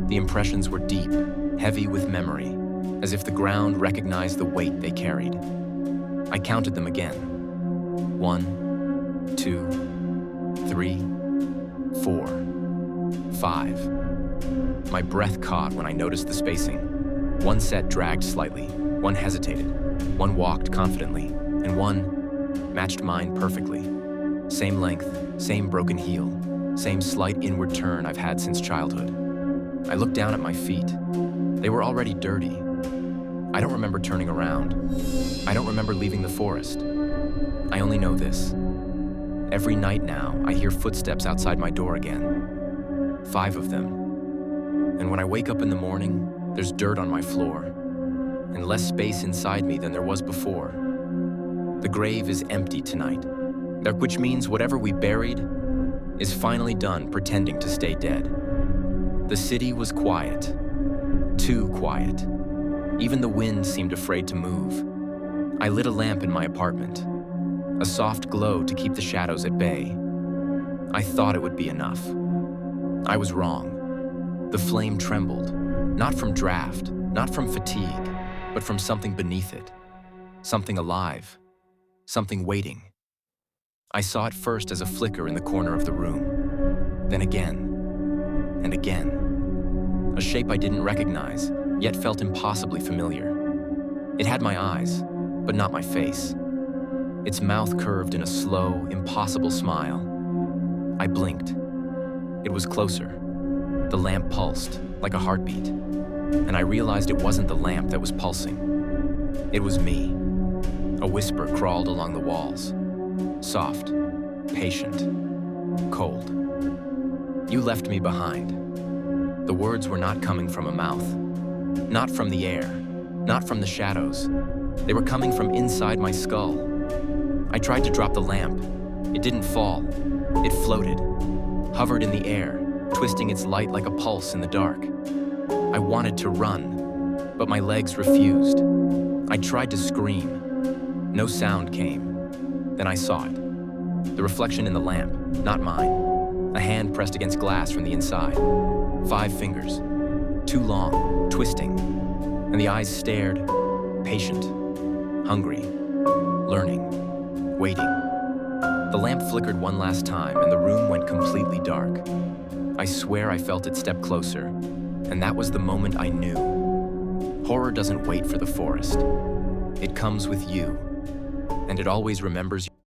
The impressions were deep, heavy with memory, as if the ground recognized the weight they carried. I counted them again. 1, 2, 3, 4, 5. My breath caught when I noticed the spacing. One set dragged slightly, one hesitated, one walked confidently, and one matched mine perfectly. Same length, same broken heel, same slight inward turn I've had since childhood. I looked down at my feet. They were already dirty. I don't remember turning around. I don't remember leaving the forest. I only know this. Every night now, I hear footsteps outside my door again. 5 of them. And when I wake up in the morning, there's dirt on my floor, and less space inside me than there was before. The grave is empty tonight, which means whatever we buried is finally done pretending to stay dead. The city was quiet. Too quiet. Even the wind seemed afraid to move. I lit a lamp in my apartment, a soft glow to keep the shadows at bay. I thought it would be enough. I was wrong. The flame trembled, not from draft, not from fatigue, but from something beneath it. Something alive, something waiting. I saw it first as a flicker in the corner of the room, then again, and again. A shape I didn't recognize, yet felt impossibly familiar. It had my eyes, but not my face. Its mouth curved in a slow, impossible smile. I blinked. It was closer. The lamp pulsed, like a heartbeat, and I realized it wasn't the lamp that was pulsing. It was me. A whisper crawled along the walls. Soft, patient, cold. You left me behind. The words were not coming from a mouth, not from the air, not from the shadows. They were coming from inside my skull. I tried to drop the lamp. It didn't fall. It floated, hovered in the air, twisting its light like a pulse in the dark. I wanted to run, but my legs refused. I tried to scream. No sound came. Then I saw it. The reflection in the lamp, not mine. A hand pressed against glass from the inside. 5 fingers, too long, twisting, and the eyes stared, patient, hungry, learning, waiting. The lamp flickered one last time, and the room went completely dark. I swear I felt it step closer, and that was the moment I knew. Horror doesn't wait for the forest. It comes with you, and it always remembers you.